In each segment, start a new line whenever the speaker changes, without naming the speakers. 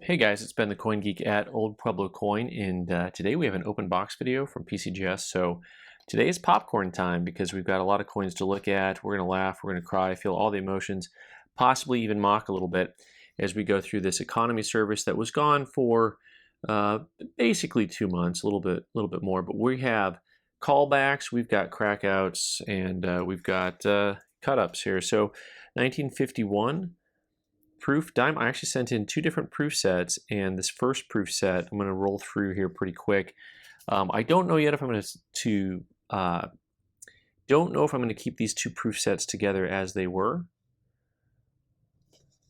Hey guys, it's Ben the Coin Geek at Old Pueblo Coin, and today we have an open box video from PCGS. So today is popcorn time because we've got a lot of coins to look at. We're going to laugh, we're going to cry, feel all the emotions, possibly even mock a little bit as we go through this economy service that was gone for basically 2 months, a little bit more. But we have callbacks, we've got crackouts, and we've got cut-ups here. So 1951. Proof dime. I actually sent in 2 different proof sets, and this first proof set I'm going to roll through here pretty quick. I don't know yet if I'm going to don't know if I'm going to keep these 2 proof sets together as they were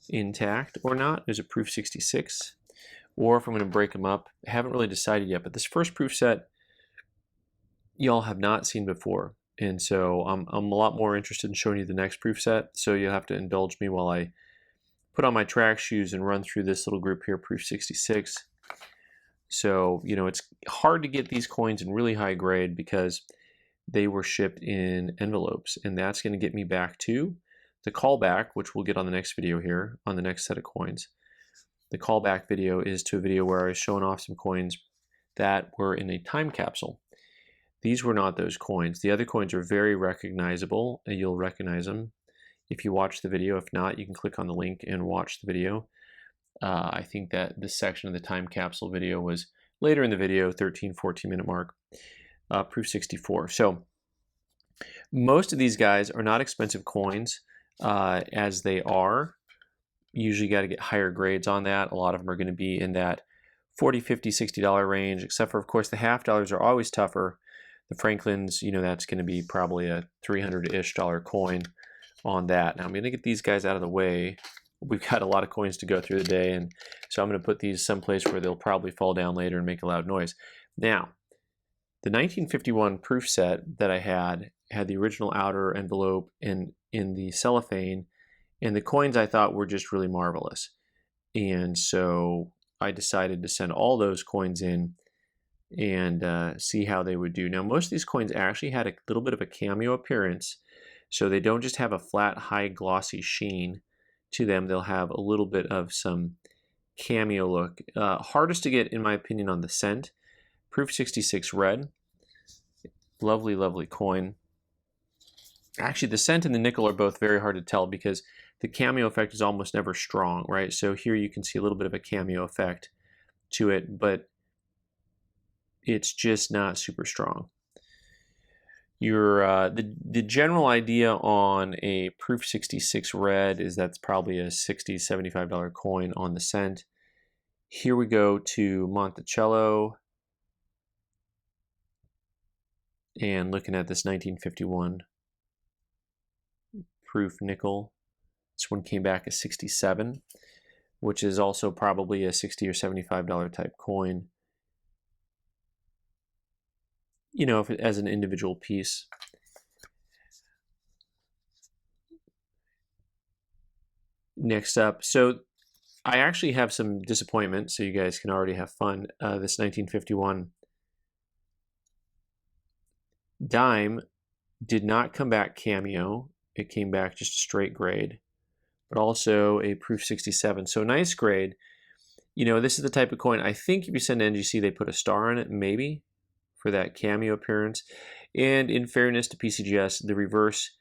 intact or not. There's a proof 66, or if I'm going to break them up. I haven't really decided yet, but this first proof set y'all have not seen before, and so I'm a lot more interested in showing you the next proof set. So you'll have to indulge me while I put on my track shoes and run through this little group here, proof 66. So, you know, it's hard to get these coins in really high grade because they were shipped in envelopes, and that's going to get me back to the callback, which we'll get on the next video here, on the next set of coins. The callback video is to a video where I was showing off some coins that were in a time capsule. These were not those coins. The other coins are very recognizable, and you'll recognize them if you watch the video. If not, you can click on the link and watch the video. I think that this section of the time capsule video was later in the video, 13-14 minute mark, proof 64. So most of these guys are not expensive coins as they are. Usually got to get higher grades on that. A lot of them are going to be in that $40, $50, $60 range, except for, of course, the half dollars are always tougher. The Franklins, you know, that's going to be probably a $300-ish coin on that. Now I'm going to get these guys out of the way. We've got a lot of coins to go through the day, and so I'm going to put these someplace where they'll probably fall down later and make a loud noise. Now, the 1951 proof set that I had the original outer envelope in the cellophane, and the coins I thought were just really marvelous. And so I decided to send all those coins in and see how they would do. Now, most of these coins actually had a little bit of a cameo appearance. So they don't just have a flat, high, glossy sheen to them. They'll have a little bit of some cameo look. Hardest to get, in my opinion, on the cent. Proof 66 red. Lovely, lovely coin. Actually, the cent and the nickel are both very hard to tell because the cameo effect is almost never strong, right? So here you can see a little bit of a cameo effect to it, but it's just not super strong. The general idea on a proof 66 red is that's probably a $60, $75 coin on the cent. Here we go to Monticello and looking at this 1951 proof nickel. This one came back as 67, which is also probably a $60 or $75 type coin, you know, if it, as an individual piece. Next up, so I actually have some disappointment, so you guys can already have fun. This 1951 dime did not come back cameo. It came back just a straight grade, but also a proof 67. So nice grade. You know, this is the type of coin, I think if you send to NGC, they put a star on it, maybe, for that cameo appearance. And in fairness to PCGS, the reverse,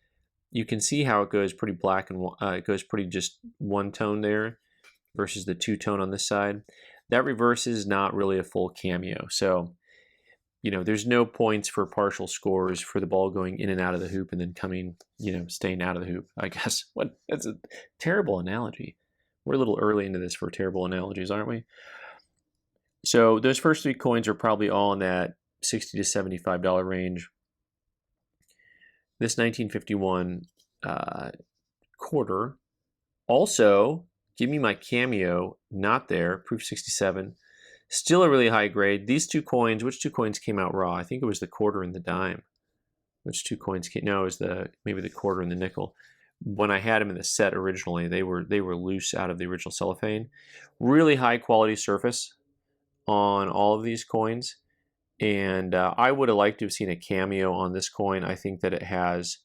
you can see how it goes pretty black and it goes pretty just one tone there versus the 2-tone on this side. That reverse is not really a full cameo. So, you know, there's no points for partial scores for the ball going in and out of the hoop and then coming, you know, staying out of the hoop, I guess. That's a terrible analogy. We're a little early into this for terrible analogies, aren't we? So those first 3 coins are probably all in that $60 to $75 range. This 1951 quarter, also, give me my cameo, not there, proof 67. Still a really high grade. These 2 coins, which 2 coins came out raw? I think it was the quarter and the dime. Which 2 coins came? No, it was maybe the quarter and the nickel. When I had them in the set originally, they were loose out of the original cellophane. Really high quality surface on all of these coins. And I would have liked to have seen a cameo on this coin. I think that it has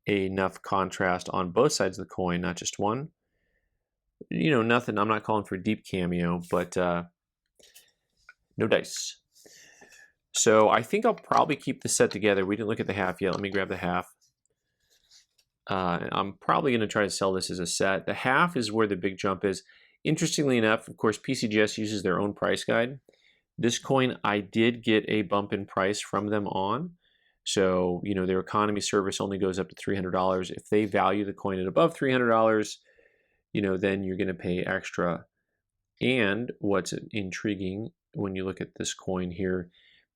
enough contrast on both sides of the coin, not just one. nothing. I'm not calling for deep cameo, but no dice. So I think I'll probably keep the set together. We didn't look at the half yet. Let me grab the half. I'm probably going to try to sell this as a set. The half is where the big jump is. Interestingly enough, of course, PCGS uses their own price guide. This coin, I did get a bump in price from them on. So, their economy service only goes up to $300. If they value the coin at above $300, then you're going to pay extra. And what's intriguing when you look at this coin here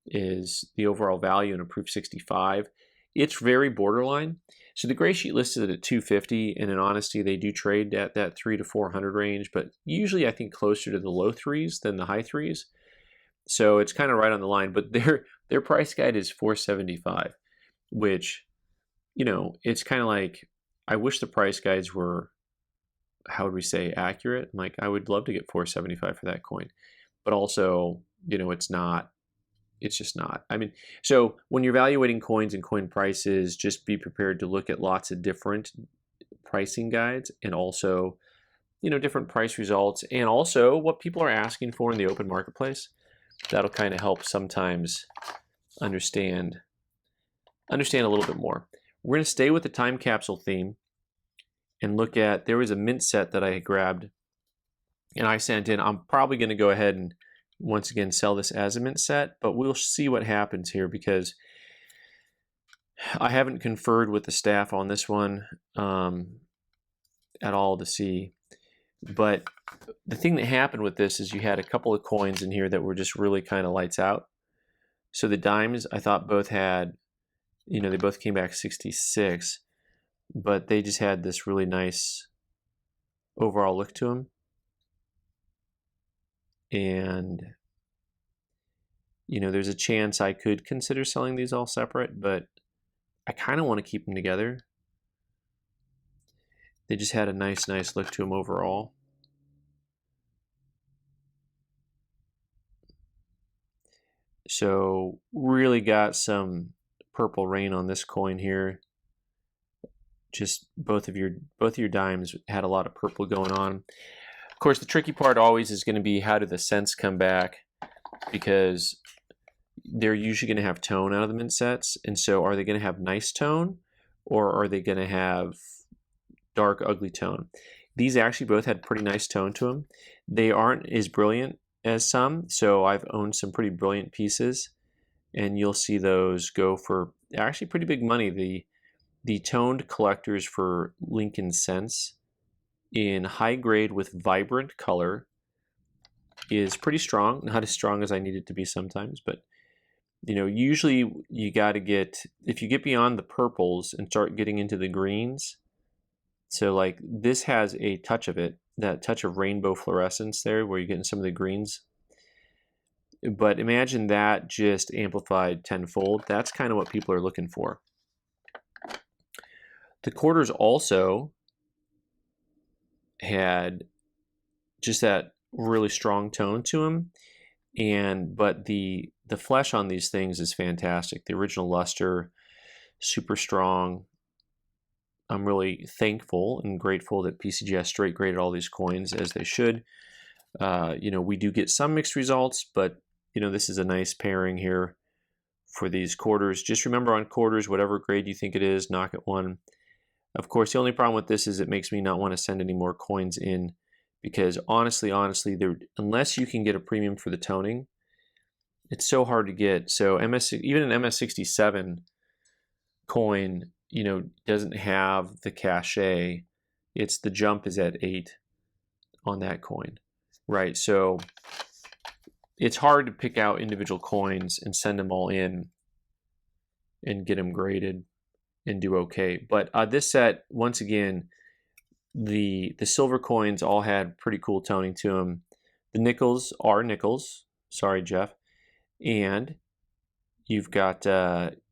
is the overall value in a proof 65. It's very borderline. So the gray sheet listed it at 250, and in honesty, they do trade at that 300 to 400 range, but usually I think closer to the low threes than the high threes. So it's kind of right on the line, but their price guide is 475, which, it's kind of like, I wish the price guides were, how would we say, accurate. Like, I would love to get 475 for that coin, but also, it's not. It's just not. I mean, so when you're evaluating coins and coin prices, just be prepared to look at lots of different pricing guides and also, different price results and also what people are asking for in the open marketplace. That'll kind of help sometimes understand a little bit more. We're going to stay with the time capsule theme and look at, there was a mint set that I grabbed and I sent in. I'm probably going to go ahead and once again sell this as a mint set, but we'll see what happens here because I haven't conferred with the staff on this one at all to see. But the thing that happened with this is you had a couple of coins in here that were just really kind of lights out. So the dimes, I thought both had, they both came back 66, but they just had this really nice overall look to them. And, there's a chance I could consider selling these all separate, but I kind of want to keep them together. They just had a nice look to them overall. So really got some purple rain on this coin here. Just both of your dimes had a lot of purple going on. Of course, the tricky part always is going to be how do the cents come back, because they're usually going to have tone out of the mint sets. And so are they going to have nice tone or are they going to have dark, ugly tone? These actually both had pretty nice tone to them. They aren't as brilliant as some. So I've owned some pretty brilliant pieces and you'll see those go for actually pretty big money. The toned collectors for Lincoln cents in high grade with vibrant color is pretty strong. Not as strong as I need it to be sometimes, but usually you got to get, if you get beyond the purples and start getting into the greens. So like this has a touch of it, that touch of rainbow fluorescence there where you're getting some of the greens. But imagine that just amplified tenfold. That's kind of what people are looking for. The quarters also had just that really strong tone to them, but the flesh on these things is fantastic. The original luster, super strong. I'm really thankful and grateful that PCGS straight graded all these coins as they should. We do get some mixed results, but this is a nice pairing here for these quarters. Just remember on quarters, whatever grade you think it is, knock it one. Of course, the only problem with this is it makes me not want to send any more coins in because honestly, unless you can get a premium for the toning, it's so hard to get. So even an MS67 coin, doesn't have the cachet. It's the jump is at 8 on that coin, right? So it's hard to pick out individual coins and send them all in and get them graded and do okay. But this set, once again, the silver coins all had pretty cool toning to them. The nickels are nickels. Sorry, Jeff. And you've got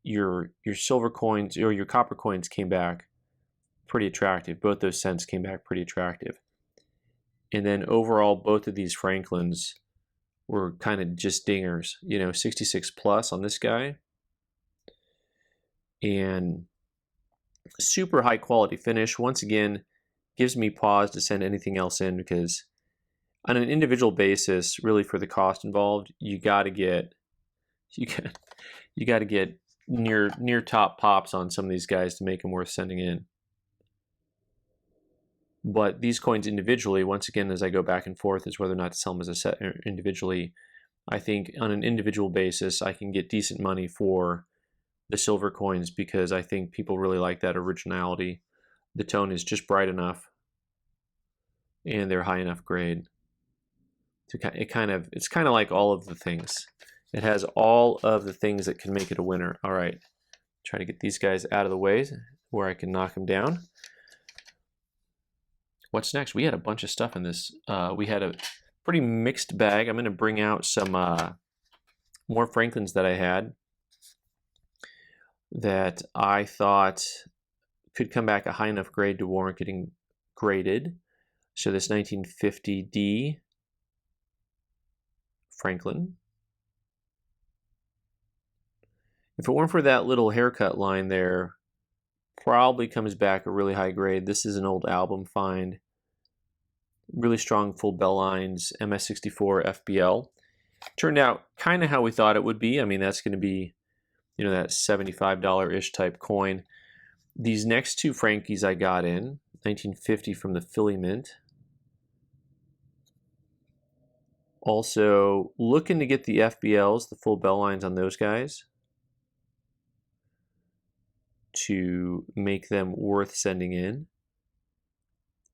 your silver coins or your copper coins came back pretty attractive. Both those cents came back pretty attractive. And then overall, both of these Franklins were kind of just dingers. 66 plus on this guy. And super high quality finish. Once again, gives me pause to send anything else in, because on an individual basis, really for the cost involved, you got to get near top pops on some of these guys to make them worth sending in. But these coins individually, once again, as I go back and forth, is whether or not to sell them as a set individually. I think on an individual basis, I can get decent money for the silver coins, because I think people really like that originality. The tone is just bright enough, and they're high enough grade. It's kind of like all of the things. It has all of the things that can make it a winner. All right, try to get these guys out of the way where I can knock them down. What's next? We had a bunch of stuff in this. We had a pretty mixed bag. I'm going to bring out some more Franklins that I had that I thought could come back a high enough grade to warrant getting graded. So this 1950D Franklin. If it weren't for that little haircut line there, probably comes back a really high grade. This is an old album find. Really strong full bell lines, MS64 FBL. Turned out kind of how we thought it would be. I mean, that's going to be, you know, that $75-ish type coin. These next two Frankies I got in, 1950 from the Philly Mint. Also looking to get the FBLs, the full bell lines on those guys, to make them worth sending in.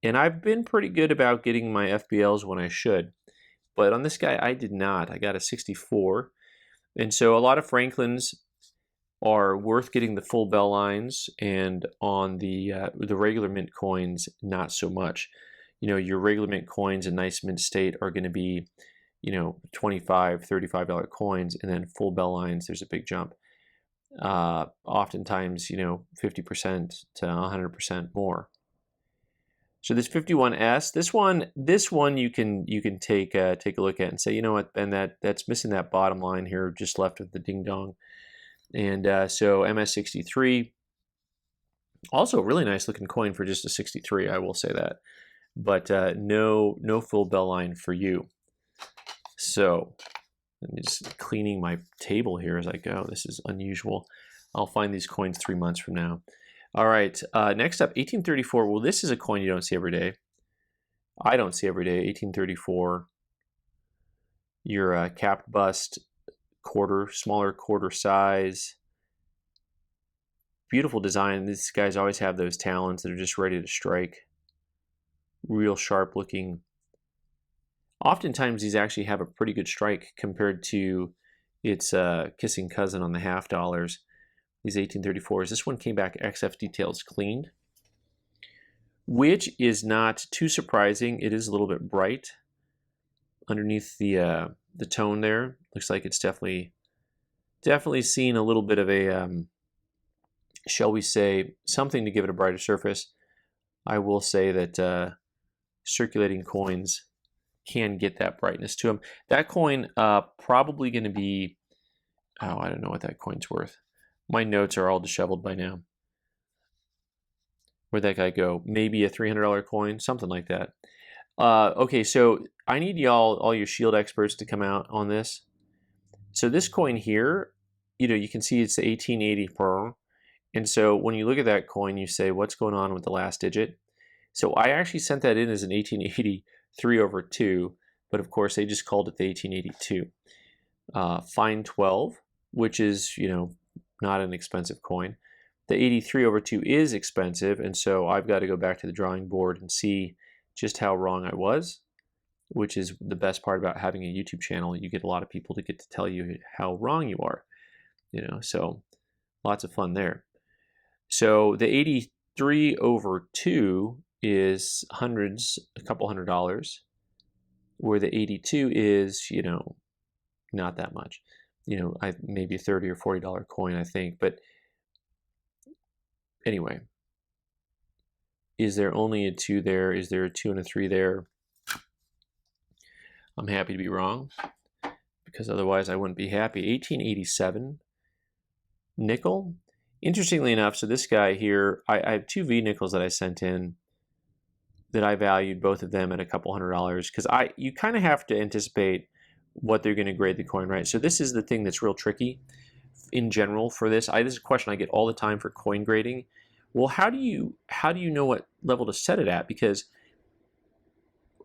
And I've been pretty good about getting my FBLs when I should. But on this guy, I did not. I got a 64. And so a lot of Franklins are worth getting the full bell lines, and on the regular mint coins, not so much. You know, your regular mint coins in nice mint state are going to be, you know, $25, $35 coins, and then full bell lines, there's a big jump. Oftentimes, you know, 50% to 100% more. So this 51S, this one you can take a look at and say, you know what, Ben, that's missing that bottom line here, just left with the ding dong. And so MS63, also a really nice looking coin for just a 63, I will say that. But no full bell line for you. So I'm just cleaning my table here as I go. This is unusual. I'll find these coins 3 months from now. All right, next up, 1834. Well, this is a coin you don't see every day. I don't see every day. 1834. Your capped bust, smaller quarter size. Beautiful design. These guys always have those talons that are just ready to strike. Real sharp looking. Oftentimes these actually have a pretty good strike compared to its kissing cousin on the half dollars. These 1834s. This one came back XF details cleaned, which is not too surprising. It is a little bit bright underneath the tone there. Looks like it's definitely seen a little bit of a, shall we say, something to give it a brighter surface. I will say that circulating coins can get that brightness to them. That coin probably going to be, oh, I don't know what that coin's worth. My notes are all disheveled by now. Where'd that guy go? Maybe a $300 coin, something like that. Okay, so I need y'all, all your shield experts, to come out on this. So this coin here, you know, you can see it's the 1880 per. And so when you look at that coin, you say, what's going on with the last digit? So I actually sent that in as an 1880 3/2, but of course they just called it the 1882. Fine 12, which is, you know, not an expensive coin. The 83/2 is expensive, and so I've got to go back to the drawing board and see just how wrong I was, which is the best part about having a YouTube channel. You get a lot of people to get to tell you how wrong you are, you know, so lots of fun there. So the 83/2 is hundreds, a couple $100, where the 82 is, you know, not that much. You know, maybe a $30 or $40 coin, I think. But anyway, is there only a 2 there? Is there a 2 and a 3 there? I'm happy to be wrong, because otherwise I wouldn't be happy. 1887 nickel. Interestingly enough, so this guy here, I have 2 V nickels that I sent in. that I valued both of them at a couple $100 because you kind of have to anticipate what they're going to grade the coin, right? So this is the thing that's real tricky in general for this. This is a question I get all the time for coin grading. Well, how do you know what level to set it at? Because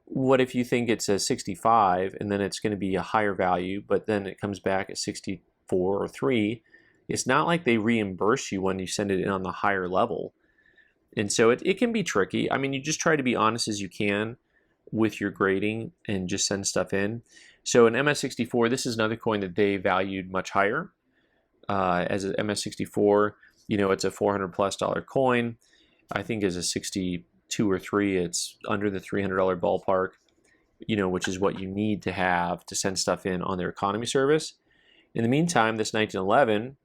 what if you think it's a 65 and then it's going to be a higher value, but then it comes back at 64 or 3? It's not like they reimburse you when you send it in on the higher level. And so it can be tricky. I mean, you just try to be honest as you can with your grading and just send stuff in. So an MS64, this is another coin that they valued much higher. As an MS64, you know, it's a $400+ coin. I think as a 62 or 3, it's under the $300 ballpark, you know, which is what you need to have to send stuff in on their economy service. In the meantime, this 1911,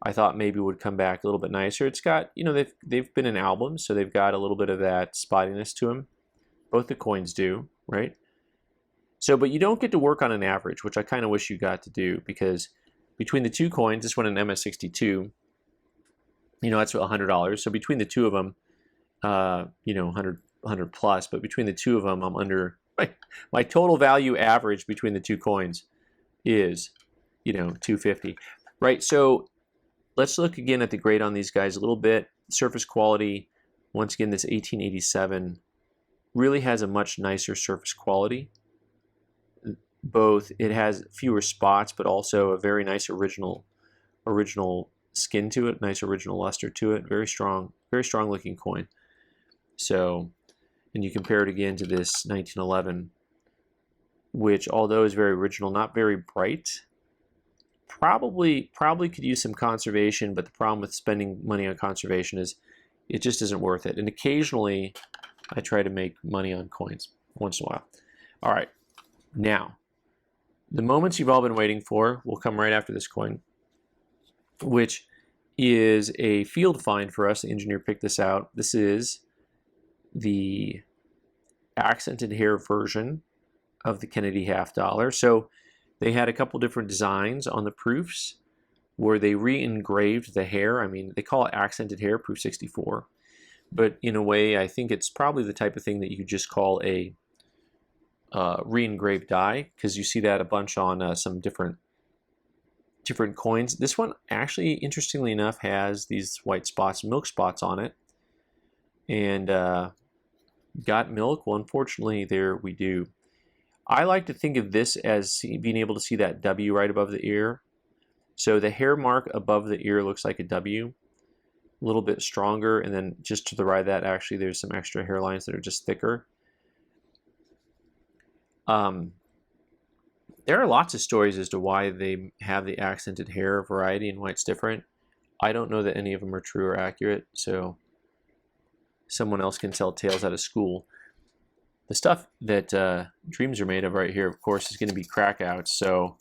I thought maybe would come back a little bit nicer. It's got, you know, they've been in albums, so they've got a little bit of that spottiness to them. Both the coins do, right? So, but you don't get to work on an average, which I kind of wish you got to do, because between the two coins, this one an MS62, you know, that's $100. So between the two of them, you know, 100 plus, but between the two of them, I'm under my total value average between the two coins is, you know, 250, right? So let's look again at the grade on these guys a little bit. Surface quality, once again, this 1887 really has a much nicer surface quality. Both, it has fewer spots, but also a very nice original skin to it, nice original luster to it. Very strong looking coin. So, and you compare it again to this 1911, which although is very original, not very bright. Probably could use some conservation, but the problem with spending money on conservation is it just isn't worth it. And occasionally I try to make money on coins once in a while. All right, now the moments you've all been waiting for will come right after this coin, which is a field find for us. The engineer picked this out. This is the accented hair version of the Kennedy half dollar. So they had a couple different designs on the proofs where they re-engraved the hair. I mean, they call it accented hair, proof 64. But in a way, I think it's probably the type of thing that you could just call a re-engraved die, because you see that a bunch on some different coins. This one actually, interestingly enough, has these white spots, milk spots on it. And got milk? Well, unfortunately, there we do. I like to think of this as being able to see that W right above the ear. So the hair mark above the ear looks like a W, a little bit stronger, and then just to the right of that, actually, there's some extra hairlines that are just thicker. There are lots of stories as to why they have the accented hair variety and why it's different. I don't know that any of them are true or accurate, so someone else can tell tales out of school. The stuff that dreams are made of right here, of course, is going to be crackouts. So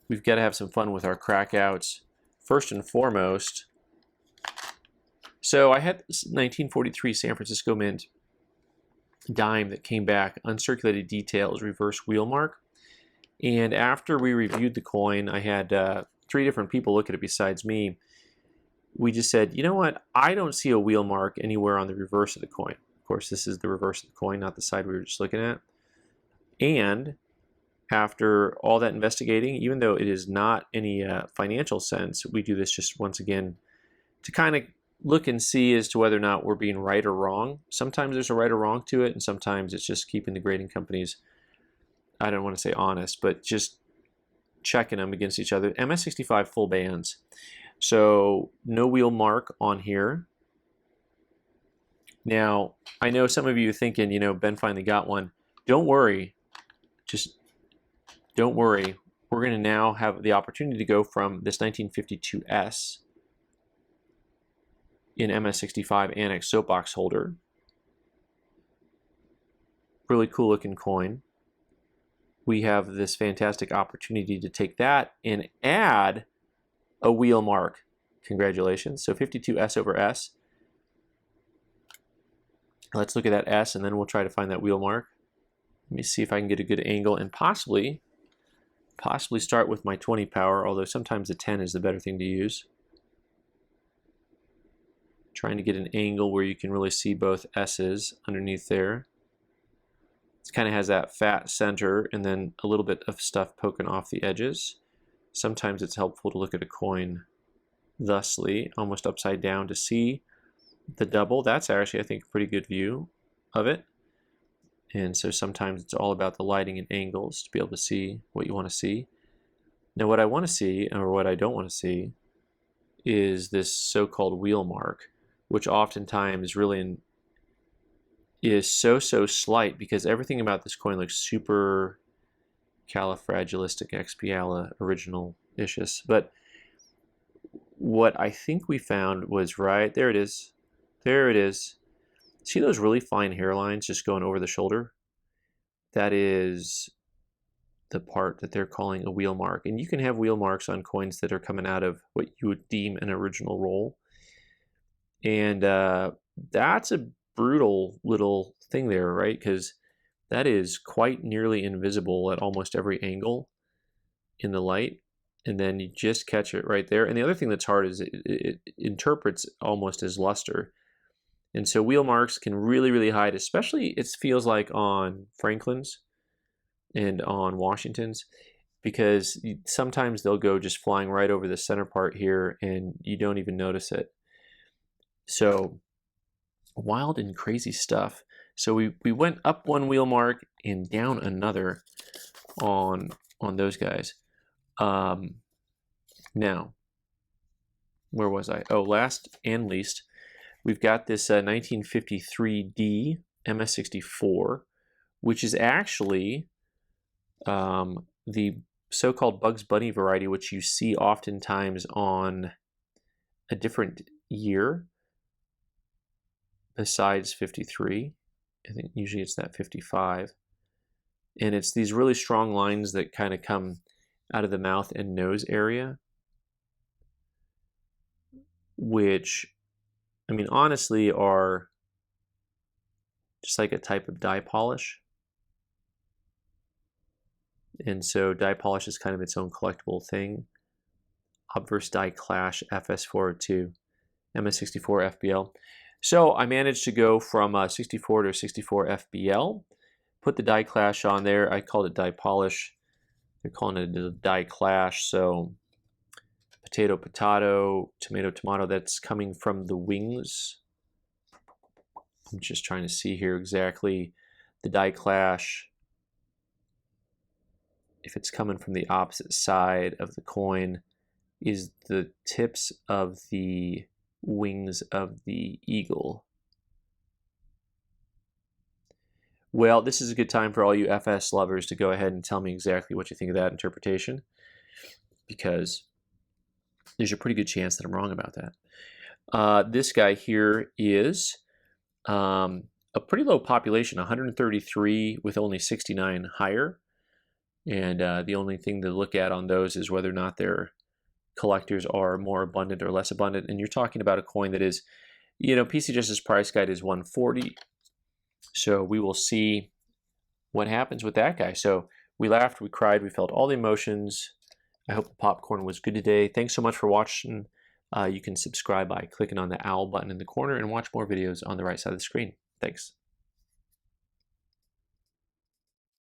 we've got to have some fun with our crackouts. First and foremost, so I had this 1943 San Francisco Mint dime that came back, uncirculated details, reverse wheel mark. And after we reviewed the coin, I had 3 different people look at it besides me. We just said, you know what? I don't see a wheel mark anywhere on the reverse of the coin. Of course, this is the reverse of the coin, not the side we were just looking at. And after all that investigating, even though it is not any financial sense, we do this just once again to kind of look and see as to whether or not we're being right or wrong. Sometimes there's a right or wrong to it, and sometimes it's just keeping the grading companies, I don't want to say honest, but just checking them against each other. MS65 full bands. So no wheel mark on here. Now, I know some of you are thinking, you know, Ben finally got one. Don't worry. Just don't worry. We're going to now have the opportunity to go from this 1952S in MS65 Annex soapbox holder. Really cool looking coin. We have this fantastic opportunity to take that and add a wheel mark. Congratulations. So 52S over S. Let's look at that S, and then we'll try to find that wheel mark. Let me see if I can get a good angle and possibly start with my 20 power, although sometimes the 10 is the better thing to use. Trying to get an angle where you can really see both S's underneath there. It kind of has that fat center and then a little bit of stuff poking off the edges. Sometimes it's helpful to look at a coin thusly, almost upside down, to see the double. That's actually, I think, a pretty good view of it. And so sometimes it's all about the lighting and angles to be able to see what you want to see. Now what I want to see, or what I don't want to see, is this so-called wheel mark, which oftentimes really is so slight, because everything about this coin looks super califragilistic original-ishus. But what I think we found was right there. It is. There it is. See those really fine hairlines just going over the shoulder? That is the part that they're calling a wheel mark. And you can have wheel marks on coins that are coming out of what you would deem an original roll. And that's a brutal little thing there, right? Because that is quite nearly invisible at almost every angle in the light. And then you just catch it right there. And the other thing that's hard is it interprets almost as luster. And so wheel marks can really hide, especially it feels like on Franklin's and on Washington's, because sometimes they'll go just flying right over the center part here and you don't even notice it. So wild and crazy stuff. So we went up one wheel mark and down another on those guys. Now, where was I? Oh, last and least, we've got this 1953D MS64, which is actually the so-called Bugs Bunny variety, which you see oftentimes on a different year besides 53. I think usually it's that 55. And it's these really strong lines that kind of come out of the mouth and nose area, which, I mean, honestly, are just like a type of die polish. And so die polish is kind of its own collectible thing. Obverse Die Clash FS402, MS64 FBL. So I managed to go from 64 to 64 FBL, put the Die Clash on there. I called it die polish. They're calling it a die clash. So potato, potato, tomato, tomato. That's coming from the wings. I'm just trying to see here exactly the die clash. If it's coming from the opposite side of the coin, is the tips of the wings of the eagle. Well, this is a good time for all you FS lovers to go ahead and tell me exactly what you think of that interpretation, because there's a pretty good chance that I'm wrong about that. This guy here is a pretty low population, 133 with only 69 higher. And the only thing to look at on those is whether or not their collectors are more abundant or less abundant. And you're talking about a coin that is, you know, PCGS's price guide is 140. So we will see what happens with that guy. So we laughed, we cried, we felt all the emotions. I hope the popcorn was good today. Thanks so much for watching. You can subscribe by clicking on the owl button in the corner and watch more videos on the right side of the screen. Thanks.